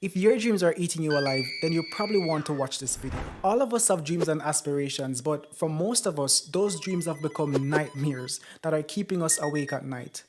If your dreams are eating you alive, then you probably want to watch this video. All of us have dreams and aspirations, but for most of us, those dreams have become nightmares that are keeping us awake at night.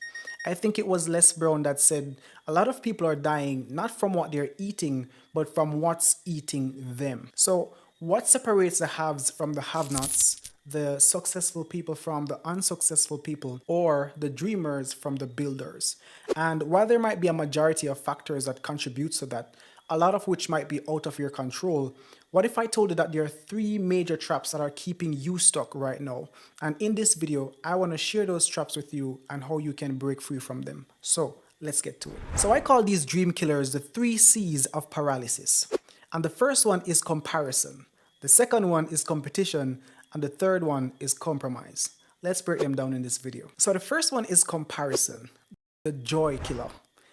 I think it was Les Brown that said, a lot of people are dying not from what they're eating, but from what's eating them. So, what separates the haves from the have-nots, the successful people from the unsuccessful people, or the dreamers from the builders? And while there might be a majority of factors that contribute to that, a lot of which might be out of your control, what if I told you that there are three major traps that are keeping you stuck right now? And in this video, I want to share those traps with you and how you can break free from them. So let's get to it. So I call these dream killers the 3 C's of paralysis. And the first one is comparison. The second one is competition. And the third one is compromise. Let's break them down in this video. So the first one is comparison, the joy killer.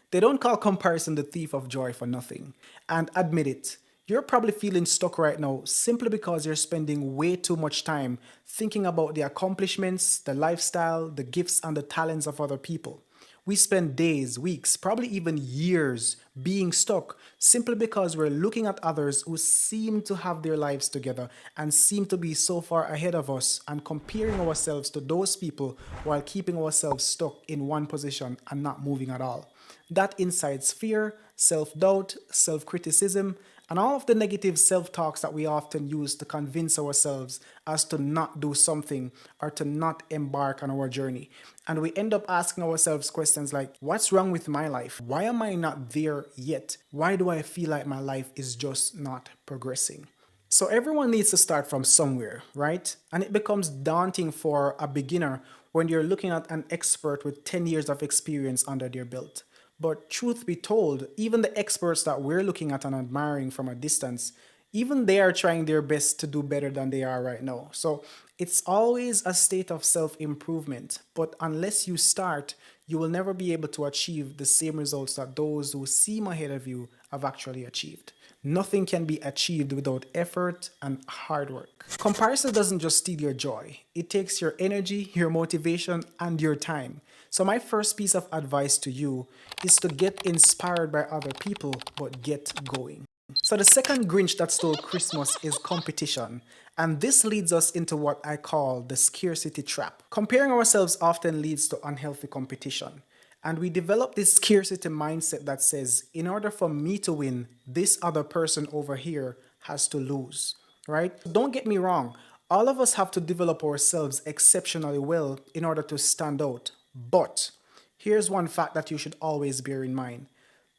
They don't call comparison the thief of joy for nothing. And admit it, you're probably feeling stuck right now simply because you're spending way too much time thinking about the accomplishments, the lifestyle, the gifts, and the talents of other people. We spend days, weeks, probably even years being stuck simply because we're looking at others who seem to have their lives together and seem to be so far ahead of us and comparing ourselves to those people while keeping ourselves stuck in one position and not moving at all. That incites fear, self-doubt, self-criticism, and all of the negative self-talks that we often use to convince ourselves as to not do something or to not embark on our journey. And we end up asking ourselves questions like, what's wrong with my life? Why am I not there yet? Why do I feel like my life is just not progressing? So everyone needs to start from somewhere, right? And it becomes daunting for a beginner when you're looking at an expert with 10 years of experience under their belt. But truth be told, even the experts that we're looking at and admiring from a distance, even they are trying their best to do better than they are right now. So it's always a state of self-improvement. But unless you start, you will never be able to achieve the same results that those who seem ahead of you have actually achieved. Nothing can be achieved without effort and hard work. Comparison doesn't just steal your joy. It takes your energy, your motivation, and your time. So my first piece of advice to you is to get inspired by other people, but get going. So the second Grinch that stole Christmas is competition. And this leads us into what I call the scarcity trap. Comparing ourselves often leads to unhealthy competition. And we develop this scarcity mindset that says, in order for me to win, this other person over here has to lose, right? Don't get me wrong. All of us have to develop ourselves exceptionally well in order to stand out. But here's one fact that you should always bear in mind.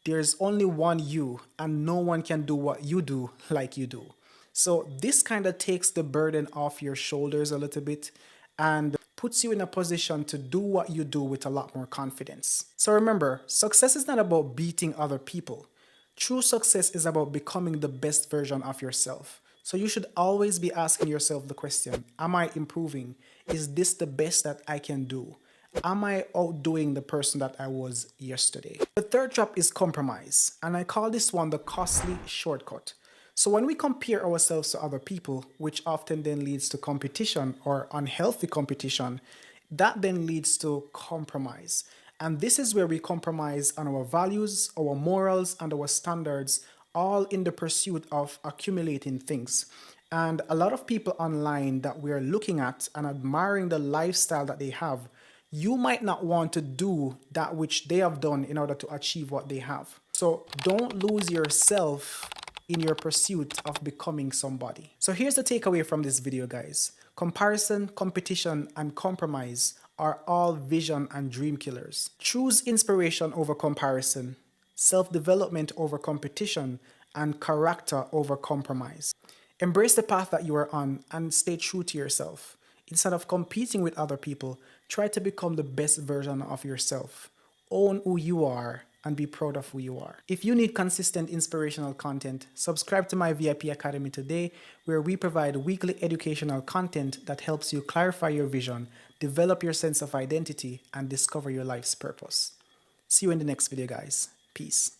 There's only one you, and no one can do what you do like you do. So this kind of takes the burden off your shoulders a little bit and puts you in a position to do what you do with a lot more confidence. So remember, success is not about beating other people. True success is about becoming the best version of yourself. So you should always be asking yourself the question, am I improving? Is this the best that I can do? Am I outdoing the person that I was yesterday? The third trap is compromise, and I call this one the costly shortcut. So when we compare ourselves to other people, which often then leads to competition or unhealthy competition, that then leads to compromise. And this is where we compromise on our values, our morals, and our standards, all in the pursuit of accumulating things. And a lot of people online that we're looking at and admiring the lifestyle that they have, you might not want to do that which they have done in order to achieve what they have. So don't lose yourself in your pursuit of becoming somebody. So here's the takeaway from this video, guys. Comparison, competition, and compromise are all vision and dream killers. Choose inspiration over comparison, self-development over competition, and character over compromise. Embrace the path that you are on and stay true to yourself. Instead of competing with other people, try to become the best version of yourself. Own who you are and be proud of who you are. If you need consistent inspirational content, subscribe to my VIP Academy today, where we provide weekly educational content that helps you clarify your vision, develop your sense of identity, and discover your life's purpose. See you in the next video, guys. Peace.